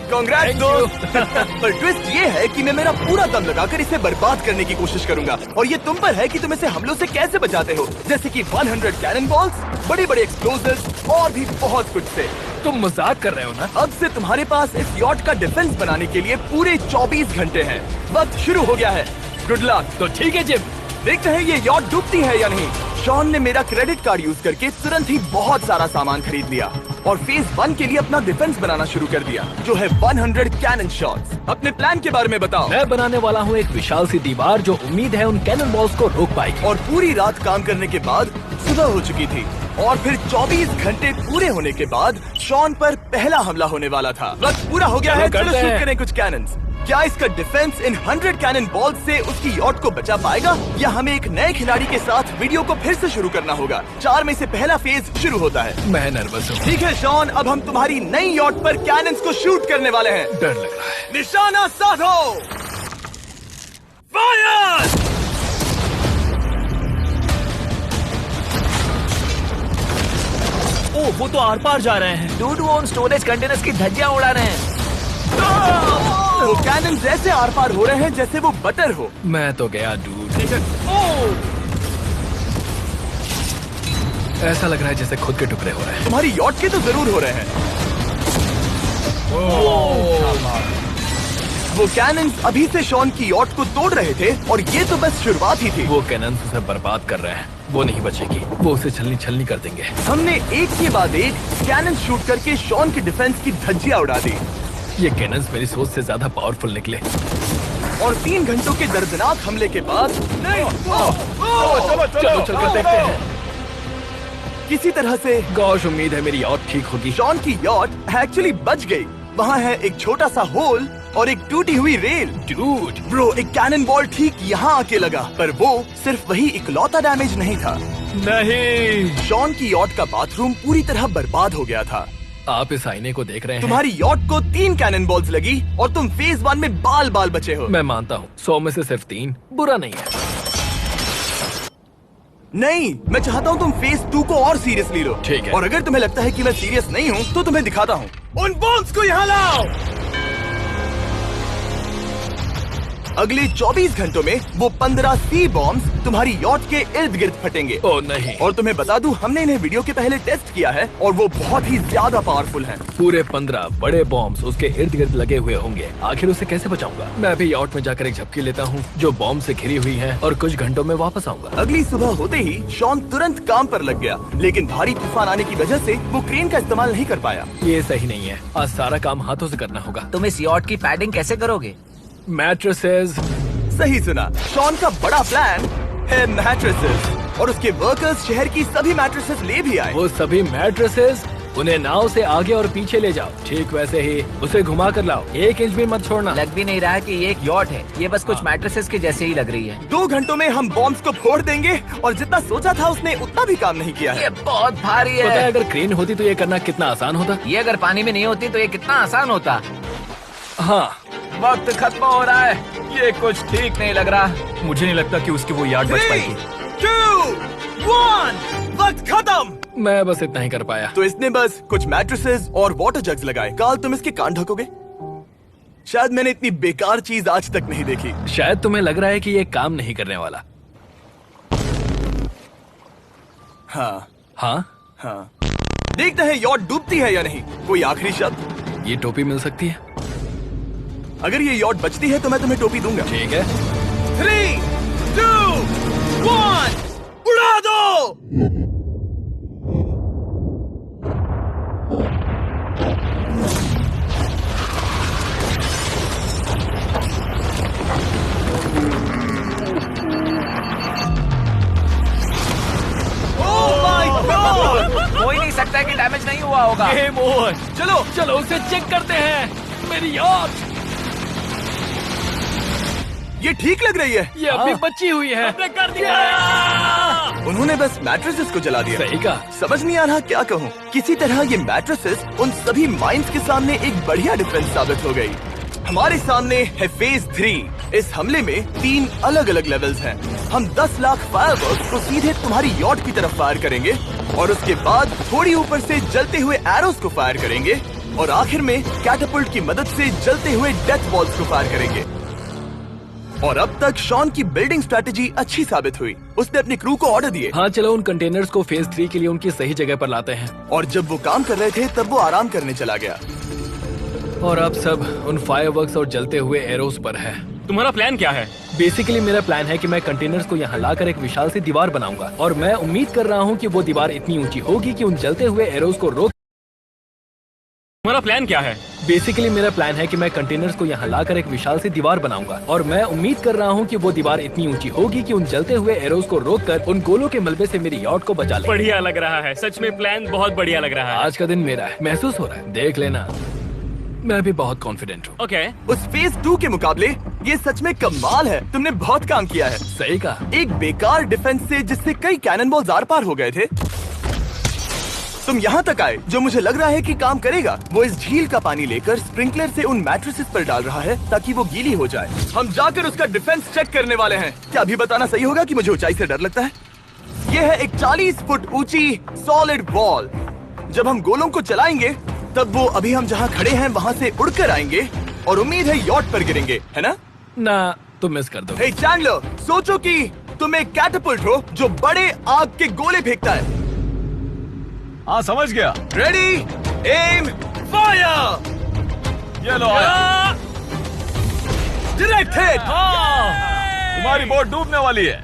कांग्रेस दोस्त। पर ट्विस्ट ये है कि मैं मेरा पूरा दम लगाकर इसे बर्बाद करने की कोशिश करूंगा और ये तुम पर है कि तुम इसे हमलों से कैसे बचाते हो, जैसे कि 100 कैनन बॉल्स, बड़े बड़े एक्सप्लोजिव्स और भी बहुत कुछ से। तुम मजाक कर रहे हो ना? अब से तुम्हारे पास इस यॉट का डिफेंस बनाने के लिए पूरे 24 घंटे हैं। वक्त शुरू हो गया है। Good luck. तो ठीक है जिम, देखते हैं ये यॉट डूबती है या नहीं। शॉन ने मेरा क्रेडिट कार्ड यूज करके तुरंत ही बहुत सारा सामान खरीद लिया और फेज 1 के लिए अपना डिफेंस बनाना शुरू कर दिया, जो है 100 कैनन शॉट्स। अपने प्लान के बारे में बताओ। मैं बनाने वाला हूँ एक विशाल सी दीवार जो उम्मीद है उन कैनन बॉल्स को रोक पाएगी। और पूरी रात काम करने के बाद सुबह हो चुकी थी और फिर 24 घंटे पूरे होने के बाद शॉन पर पहला हमला होने वाला था। वक्त पूरा हो गया है, चलो शूट करें कुछ कैनन्स। क्या इसका डिफेंस इन 100 कैनन बॉल्स से उसकी यॉट को बचा पाएगा या हमें एक नए खिलाड़ी के साथ वीडियो को फिर से शुरू करना होगा? 4 में से पहला फेज शुरू होता है। मैं नर्वस हूँ। ठीक है शॉन, अब हम तुम्हारी नई यॉट पर कैनन्स को शूट करने वाले हैं। डर लग रहा है। निशाना साधो। फायर! ओ, वो तो आर पार जा रहे हैं। डूड वो उन स्टोरेज कंटेनर्स की धज्जियां उड़ा रहे हैं। वो कैनन जैसे आर पार हो रहे हैं जैसे वो बटर हो। मैं तो गया डूड। ऐसा लग रहा है जैसे खुद के टुकड़े हो रहे हैं। तुम्हारी यॉट के तो जरूर हो रहे हैं। वो कैनन अभी से शॉन की यॉट को तोड़ रहे थे और ये तो बस शुरुआत ही थी। वो कैनन उसे बर्बाद कर रहे हैं। वो नहीं बचेगी। वो उसे छलनी छलनी कर देंगे। हमने एक के बाद एक कैनन शूट करके शॉन की डिफेंस की धज्जियां उड़ा दी। ये कैनन्स मेरी सोच से ज्यादा पावरफुल निकले। और 3 घंटों के दर्दनाक हमले के बाद चलो चलकर देखते हैं। किसी तरह से गॉश, उम्मीद है मेरी यॉट ठीक होगी। शॉन की यॉट एक्चुअली बच गई। वहाँ है एक छोटा सा होल और एक टूटी हुई रेल। डूड ब्रो, एक कैनन बॉल ठीक यहाँ आके लगा, पर वो सिर्फ वही इकलौता डैमेज नहीं था। नहीं, शॉन की यॉट का बाथरूम पूरी तरह बर्बाद हो गया था। आप इस आईने को देख रहे हैं। तुम्हारी यॉट को 3 कैनन बॉल्स लगी और तुम फेज 1 में बाल बाल बचे हो। मैं मानता हूँ 100 में से सिर्फ 3 बुरा नहीं है। नहीं, मैं चाहता हूँ तुम फेज 2 को और सीरियसली लो। ठीक है। और अगर तुम्हें लगता है कि मैं सीरियस नहीं हूँ तो तुम्हें दिखाता हूँ। उन बॉम्ब्स को यहाँ लाओ। अगले 24 घंटों में वो 15 सी बॉम्ब्स तुम्हारी यॉट के इर्द गिर्द फटेंगे। ओ नहीं। और तुम्हें बता दूं, हमने इन्हें वीडियो के पहले टेस्ट किया है और वो बहुत ही ज्यादा पावरफुल हैं। पूरे 15 बड़े बॉम्ब्स उसके इर्द गिर्द लगे हुए होंगे। आखिर उसे कैसे बचाऊंगा? मैं भी यॉट में जाकर एक झपकी लेता हूँ जो बॉम्ब से घिरी हुई है और कुछ घंटों में वापस आऊंगा। अगली सुबह होते ही शॉन तुरंत काम पर लग गया, लेकिन भारी तूफान आने की वजह से वो क्रेन का इस्तेमाल नहीं कर पाया। ये सही नहीं है। आज सारा काम हाथों से करना होगा। तुम इस यॉट की पैडिंग कैसे करोगे? मैट्रेसेस। सही सुना, शॉन का बड़ा प्लान है मैट्रेसेस और उसके वर्कर्स शहर की सभी मैट्रेसेस ले भी आए। वो सभी मैट्रेसेस उन्हें नाव से आगे और पीछे ले जाओ। ठीक वैसे ही उसे घुमा कर लाओ। 1 इंच भी मत छोड़ना। लग भी नहीं रहा है कि ये एक यॉट है। ये बस कुछ मैट्रेसेस के जैसे ही लग रही है। 2 घंटों में हम बॉम्ब्स को फोड़ देंगे और जितना सोचा था उसने उतना भी काम नहीं किया है। ये बहुत भारी पता है है। अगर क्रेन होती तो ये करना कितना आसान होता। ये अगर पानी में नहीं होती तो ये कितना आसान होता। हाँ, वक्त खत्म हो रहा है। ये कुछ ठीक नहीं लग रहा। मुझे नहीं लगता कि उसकी वो याद बच 3, पाएगी। 2, 1, वक्त खत्म। मैं बस इतना ही कर पाया। तो इसने बस कुछ मैट्रेसेस और वाटर जग्स लगाए। काल, तुम इसके कान ढकोगे? शायद मैंने इतनी बेकार चीज आज तक नहीं देखी। शायद तुम्हें लग रहा है कि ये काम नहीं करने वाला। हाँ हाँ, हाँ, देखते हैं यॉट डूबती है या नहीं। कोई आखिरी शब्द? ये टोपी मिल सकती है। अगर ये यॉट बचती है तो मैं तुम्हें टोपी दूंगा। ठीक है। 3, 2, 1, उड़ा दो। हो ही नहीं सकता कि डैमेज नहीं हुआ होगा। Game over. चलो चलो उसे चेक करते हैं। मेरी यॉट ये ठीक लग रही है। ये अभी बची हुई है। कर दिया। उन्होंने बस मैट्रेसेस को जला दिया। सही कहा। समझ नहीं आ रहा क्या कहूँ। किसी तरह ये मैट्रेसेस उन सभी माइंस के सामने एक बढ़िया डिफेंस साबित हो गई। हमारे सामने है फेज 3। इस हमले में 3 अलग अलग लेवल्स हैं। हम 10 लाख फायरवर्क्स को सीधे तुम्हारी यॉट की तरफ फायर करेंगे और उसके बाद थोड़ी ऊपर से जलते हुए एरोस को फायर करेंगे और आखिर में कैटापल्ट की मदद से जलते हुए डेथ बॉल्स को फायर करेंगे। और अब तक शॉन की बिल्डिंग स्ट्रेटेजी अच्छी साबित हुई। उसने अपनी क्रू को ऑर्डर दिए। हाँ चलो उन कंटेनर्स को फेज 3 के लिए उनकी सही जगह पर लाते हैं। और जब वो काम कर रहे थे तब वो आराम करने चला गया। और अब सब उन फायरवर्क्स और जलते हुए एरोस पर है। तुम्हारा प्लान क्या है? बेसिकली मेरा प्लान है कि मैं कंटेनर्स को यहाँ लाकर एक विशाल सी दीवार बनाऊंगा और मैं उम्मीद कर रहा हूँ कि वो दीवार इतनी ऊंची होगी कि उन जलते हुए एरोस को रोक। तुम्हारा प्लान क्या है? बेसिकली मेरा प्लान है कि मैं कंटेनर्स को यहाँ लाकर एक विशाल सी दीवार बनाऊंगा और मैं उम्मीद कर रहा हूँ कि वो दीवार इतनी ऊंची होगी कि उन जलते हुए एरोस को रोककर उन गोलों के मलबे से मेरी यॉट को बचा ले। बढ़िया लग रहा है, सच में प्लान बहुत बढ़िया लग रहा है। आज का दिन मेरा है, महसूस हो रहा है, देख लेना। मैं भी बहुत कॉन्फिडेंट हूँ। ओके। उस फेज 2 के मुकाबले ये सच में कमाल है। तुमने बहुत काम किया है। सही कहा। एक बेकार डिफेंस से जिससे कई कैनन बॉल्स आर पार हो गए थे, तुम यहाँ तक आए। जो मुझे लग रहा है कि काम करेगा, वो इस झील का पानी लेकर स्प्रिंकलर से उन मैट्रेसेस पर डाल रहा है ताकि वो गीली हो जाए। हम जाकर उसका डिफेंस चेक करने वाले हैं। क्या अभी बताना सही होगा कि मुझे ऊंचाई से डर लगता है? ये है एक 40 फुट ऊंची सॉलिड वॉल। जब हम गोलों को चलाएंगे तब वो अभी हम जहाँ खड़े हैं वहाँ से उड़कर आएंगे और उम्मीद है यॉट पर गिरेंगे, है ना? ना तुम मिस कर दो। हे चैंडलर, सोचो कि तुम एक कैटापल्ट हो जो बड़े आग के गोले फेंकता है। हाँ समझ गया। Ready, aim, fire. ये लो आया। Direct hit. तुम्हारी बोट डूबने वाली है।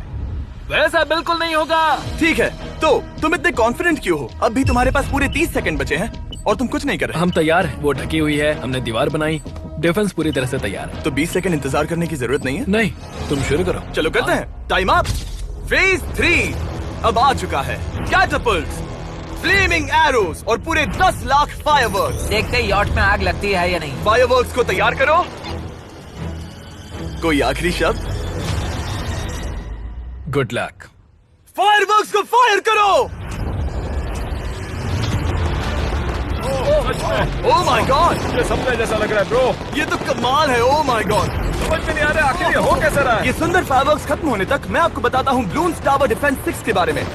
वैसा बिल्कुल नहीं होगा। ठीक है, तो तुम इतने कॉन्फिडेंट क्यों हो? अब भी तुम्हारे पास पूरे 30 सेकंड बचे हैं और तुम कुछ नहीं कर रहे। हम तैयार हैं। वो ढकी हुई है, हमने दीवार बनाई, डिफेंस पूरी तरह से तैयार है। तो 20 सेकंड इंतजार करने की जरूरत नहीं है। नहीं, तुम शुरू करो। चलो करते हैं। Time up. फेज 3 अब आ चुका है। कैटापल्ट, फ्लेमिंग एरोस और पूरे 10 लाख फायरवर्क्स। देखते ही यॉट में आग लगती है या नहीं। फायरवर्क्स को तैयार करो। कोई आखिरी शब्द? Good luck. फायरवर्क्स को फायर करो। ओह माय गॉड, ये सपने जैसा लग रहा है ब्रो। ये तो कमाल है। ओह माय गॉड, समझ में नहीं आ रहा आखिर ये हो कैसे रहा है। ये सुंदर फायरवर्क्स खत्म होने तक मैं आपको बताता हूँ ब्लून्स टावर डिफेंस 6 के बारे में।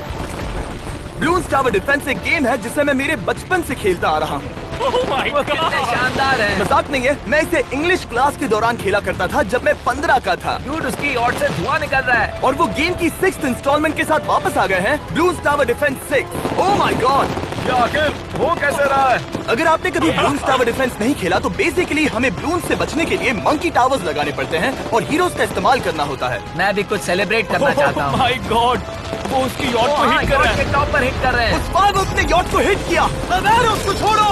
ब्लून्स टावर डिफेंस एक गेम है जिसे मैं मेरे बचपन से खेलता आ रहा हूँ। कितने शानदार है। मजाक नहीं है, मैं इसे इंग्लिश क्लास के दौरान खेला करता था जब मैं 15 का था। डूड, उसकी यॉट से धुआं निकल रहा है। और वो गेम की 6th इंस्टॉलमेंट के साथ वापस आ गए हैं, balloons tower defence 6। Oh my God, ये आखिर हो कैसे रहा है। अगर आपने कभी ब्लून्स टावर डिफेंस नहीं खेला तो बेसिकली हमें ब्लून्स से बचने के लिए मंकी टावर्स लगाने पड़ते हैं और हीरोज का इस्तेमाल करना होता है। मैं भी कुछ सेलिब्रेट करना चाहता हूँ। माय गॉड, वो उसकी यॉट को हिट कर रहा यॉट है। के टॉप पर हिट कर रहे हैं। उस फायरवर्क ने यॉट को हिट किया। अब एरोस को छोड़ो।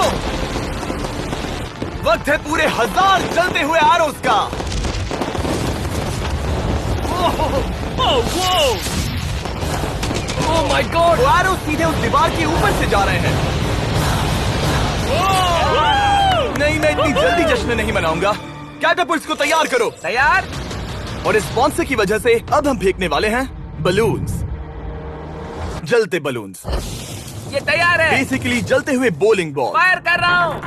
वक्त है पूरे 1000 जलते हुए एरोस का। Oh my God. वो एरोस सीधे उस दीवार के ऊपर से जा रहे हैं। नहीं, मैं इतनी जल्दी जश्न नहीं मनाऊंगा। कैटापल्ट्स को तैयार करो। तैयार। और इस स्पॉन्सर की वजह से अब हम फेंकने वाले हैं बलून्स, जलते बलून्स। ये तैयार है। बेसिकली जलते हुए बोलिंग बॉल। फायर कर रहा हूँ।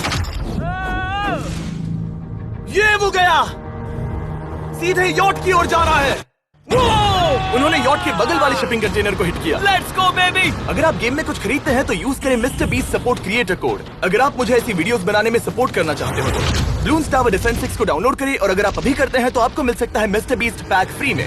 ये वो गया, सीधे यॉट की ओर जा रहा है। उन्होंने यॉट के बगल वाले शिपिंग कंटेनर को हिट किया। Let's go baby. अगर आप गेम में कुछ खरीदते हैं तो यूज करें mister beast support creator code. अगर आप मुझे ऐसी वीडियोस बनाने में सपोर्ट करना चाहते हो तो ब्लून्स टावर डिफेंस 6 को डाउनलोड करें और अगर आप अभी करते हैं तो आपको मिल सकता है मिस्टर बीस्ट पैक फ्री में।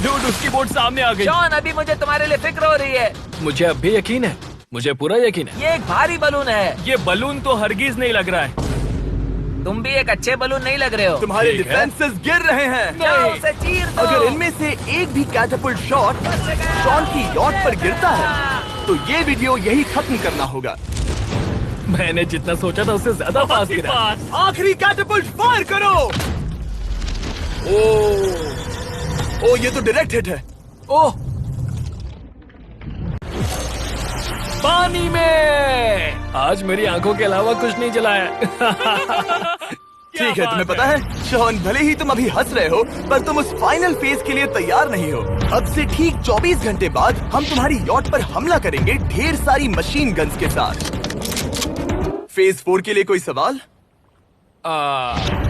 डूड, उसकी बोट सामने आ गई। जॉन, अभी मुझे तुम्हारे लिए फिक्र हो रही है। मुझे अब भी यकीन है, मुझे पूरा यकीन है। ये एक भारी बलून है। ये बलून तो हरगिज नहीं लग रहा है। तुम भी एक अच्छे बलून नहीं लग रहे हो। तुम्हारे ठीक है। डिफेंसेस गिर रहे हैं। जाओ उसे चीर दो। अगर इनमें से एक भी कैटापल्ट शॉट शॉन की यॉट पर गिरता है तो ये वीडियो यही खत्म करना होगा। मैंने जितना सोचा था उससे ज्यादा पास गिरा। आखिरी कैटापल्ट फायर करो। ओ ये तो डायरेक्ट हिट है। ओह, पानी में। आज मेरी आंखों के अलावा कुछ नहीं जला है। ठीक है, तुम्हें पता है शॉन, भले ही तुम अभी हंस रहे हो पर तुम उस फाइनल फेज के लिए तैयार नहीं हो। अब से ठीक 24 घंटे बाद हम तुम्हारी यॉट पर हमला करेंगे ढेर सारी मशीन गन्स के साथ। फेज 4 के लिए कोई सवाल?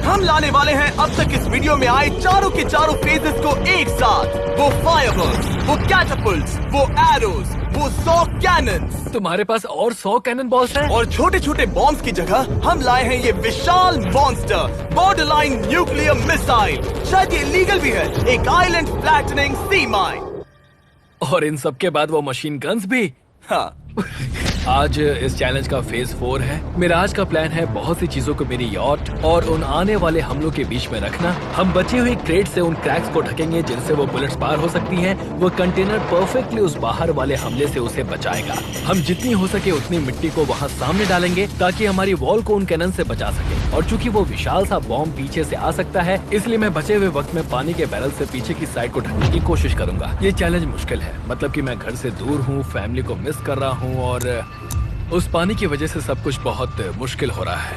हम लाने वाले हैं अब तक इस वीडियो में आए चारों के चारों फेजेस को एक साथ। वो फायरवर्क्स, वो कैटapults, वो एरोज, वो 100 कैनन्स तुम्हारे पास और 100 कैनन बॉल्स हैं? और छोटे छोटे बॉम्ब्स की जगह हम लाए हैं ये विशाल मॉन्स्टर बॉर्डरलाइन न्यूक्लियर मिसाइल। शायद ये लीगल भी है, एक आइलैंड फ्लैटनिंग सी माइन। और इन सब के बाद वो मशीन गन्स भी। हाँ, आज इस चैलेंज का फेज 4 है। मेरा आज का प्लान है बहुत सी चीजों को मेरी यॉट और उन आने वाले हमलों के बीच में रखना। हम बचे हुए क्रेट से उन क्रैक्स को ढकेंगे जिनसे वो बुलेट्स पार हो सकती हैं। वो कंटेनर परफेक्टली उस बाहर वाले हमले से उसे बचाएगा। हम जितनी हो सके उतनी मिट्टी को वहाँ सामने डालेंगे ताकि हमारी वॉल को उन कैनन से बचा सके। और चूंकि वो विशाल सा बॉम्ब पीछे से आ सकता है, इसलिए मैं बचे हुए वक्त में पानी के बैरल से पीछे की साइड को ढकने की कोशिश करूंगा। ये चैलेंज मुश्किल है, मतलब कि मैं घर से दूर हूँ, फैमिली को मिस कर रहा हूँ और उस पानी की वजह से सब कुछ बहुत मुश्किल हो रहा है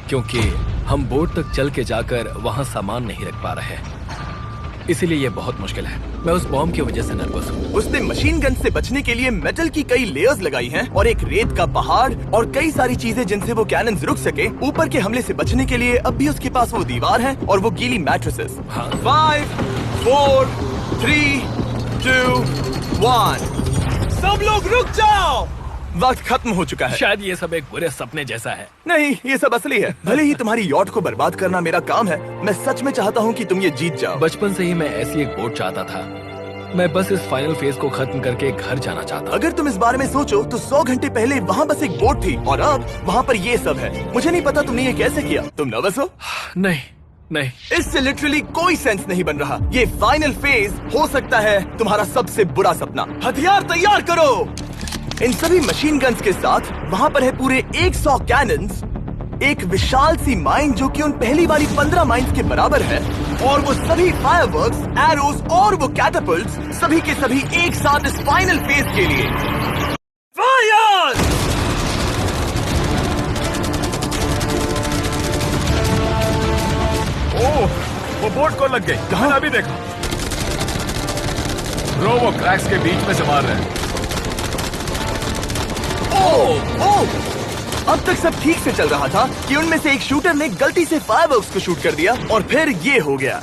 क्योंकि हम बोट तक चल के जाकर वहाँ सामान नहीं रख पा रहे हैं। इसीलिए ये बहुत मुश्किल है। मैं उस बॉम्ब की वजह से नर्वस हूँ। उसने मशीन गन से बचने के लिए मेटल की कई लेयर्स लगाई हैं और एक रेत का पहाड़ और कई सारी चीजें जिनसे वो कैनन्स रुक सके। ऊपर के हमले से बचने के लिए अब भी उसके पास वो दीवार है और वो गीली मैट्रेसेस। हाँ। 5, 4, 3, 2, 1। सब लोग रुक जाओ, वक्त खत्म हो चुका है। शायद ये सब एक बुरे सपने जैसा है। नहीं, ये सब असली है। भले ही तुम्हारी यॉट को बर्बाद करना मेरा काम है, मैं सच में चाहता हूँ कि तुम ये जीत जाओ। बचपन से ही मैं ऐसी एक बोट चाहता था। मैं बस इस फाइनल फेज को खत्म करके घर जाना चाहता। अगर तुम इस बारे में सोचो तो 100 घंटे पहले वहाँ बस एक बोट थी और अब वहाँ पर ये सब है। मुझे नहीं पता तुमने ये कैसे किया। तुम नर्वस हो? नहीं नहीं, इससे लिटरली कोई सेंस नहीं बन रहा। ये फाइनल फेज हो सकता है तुम्हारा सबसे बुरा सपना। हथियार तैयार करो। इन सभी मशीन गन्स के साथ वहाँ पर है पूरे 100 कैनन्स, एक विशाल सी माइन जो कि उन पहली वाली 15 माइंस के बराबर है, और वो सभी फायरवर्क्स, एरोज और वो कैटapults सभी के सभी एक साथ इस फाइनल फेज के लिए। फायर! ओह, वो बोट को लग गई। मैंने अभी देखा। ब्रो, वो क्रैक्स के बीच में से मार रहे हैं। ओह! अब तक सब ठीक से चल रहा था कि उनमें से एक शूटर ने गलती से फायरवर्क्स को शूट कर दिया और फिर ये हो गया।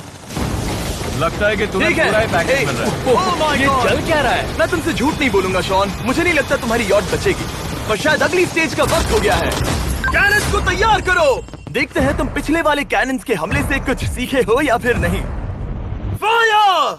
लगता है कि तुम्हें ठीक है। पूरा ही पैकेज मिल रहा है। Oh my ये God! चल क्या रहा है? मैं तुमसे झूठ नहीं बोलूंगा शॉन, मुझे नहीं लगता तुम्हारी यॉट बचेगी। पर शायद अगली स्टेज का वक्त हो गया है। कैनन्स को तैयार करो। देखते हैं तुम पिछले वाले कैनन्स के हमले से कुछ सीखे हो या फिर नहीं। फायर!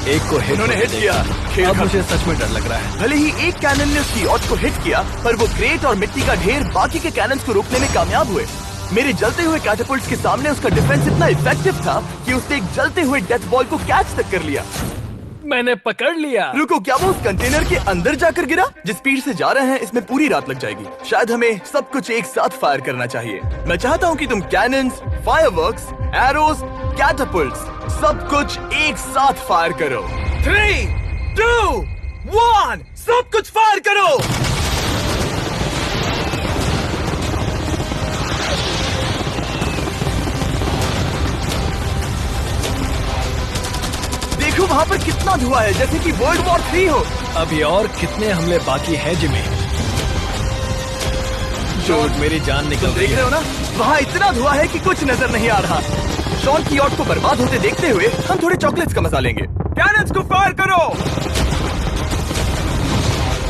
एक को हिट उन्होंने हिट किया। खेल अब खत्म। मुझे सच में डर लग रहा है। भले ही एक कैनन ने उसकी यॉट को हिट किया, पर वो क्रेट और मिट्टी का ढेर बाकी के कैनन्स को रोकने में कामयाब हुए। मेरे जलते हुए कैटapults के सामने उसका डिफेंस इतना इफेक्टिव था कि उसने एक जलते हुए डेथ बॉल को कैच तक कर लिया। मैंने पकड़ लिया। रुको, क्या वो उस कंटेनर के अंदर जाकर गिरा? जिस स्पीड से जा रहे हैं इसमें पूरी रात लग जाएगी। शायद हमें सब कुछ एक साथ फायर करना चाहिए। मैं चाहता हूँ कि तुम कैनन्स, फायरवर्क्स, एरोज, कैटapults सब कुछ एक साथ फायर करो। 3, 2, 1, सब कुछ फायर करो। देखो वहाँ पर कितना धुआं है, जैसे कि वर्ल्ड वॉर 3 हो। अभी और कितने हमले बाकी हैं जिमी? शॉट, मेरी जान निकल तुम रही देख रहे है। हो ना, वहाँ इतना धुआं है कि कुछ नजर नहीं आ रहा। शॉन की यॉट को बर्बाद होते देखते हुए हम थोड़े चॉकलेट्स का मजा लेंगे। कैनन्स को फायर करो।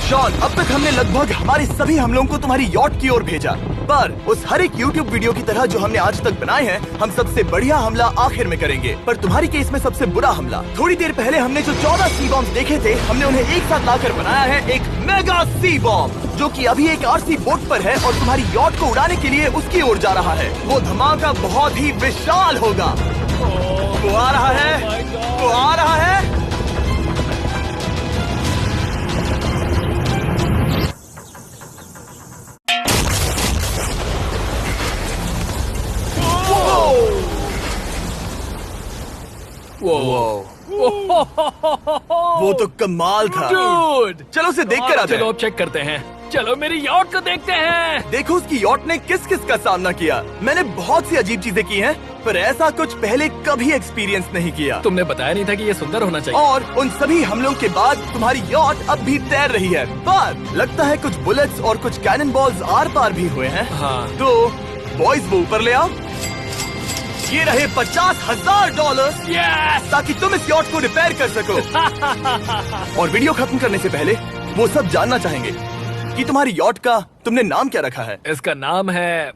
शॉन, अब तक हमने लगभग हमारे सभी हमलों को तुम्हारी यॉट की ओर भेजा, पर उस हर एक YouTube वीडियो की तरह जो हमने आज तक बनाए हैं, हम सबसे बढ़िया हमला आखिर में करेंगे। पर तुम्हारी केस में सबसे बुरा हमला। थोड़ी देर पहले हमने जो 14 सी बॉम्ब देखे थे, हमने उन्हें एक साथ लाकर बनाया है एक मेगा सी बॉम्ब, जो कि अभी एक RC बोट पर है और तुम्हारी यॉट को उड़ाने के लिए उसकी ओर जा रहा है। वो धमाका बहुत ही विशाल होगा। वो आ रहा है, वो आ रहा है। वो तो कमाल था। Dude! चलो उसे देख कर आते चलो हैं। अब चेक करते हैं। चलो मेरी यॉट को देखते हैं। देखो उसकी यॉट ने किस किस का सामना किया। मैंने बहुत सी अजीब चीजें की हैं, पर ऐसा कुछ पहले कभी एक्सपीरियंस नहीं किया। तुमने बताया नहीं था कि ये सुंदर होना चाहिए। और उन सभी हमलों के बाद तुम्हारी यॉट अब भी तैर रही है, पर लगता है कुछ बुलेट्स और कुछ कैनन बॉल्स आर पार भी हुए हैं। हाँ। तो बॉयज वो ऊपर ले आओ। ये रहे $50,000 ताकि तुम इस यॉट को रिपेयर कर सको। और वीडियो खत्म करने से पहले वो सब जानना चाहेंगे कि तुम्हारी यॉट का तुमने नाम क्या रखा है। इसका नाम है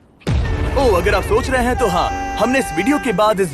अगर आप सोच रहे हैं तो हाँ, हमने इस वीडियो के बाद इस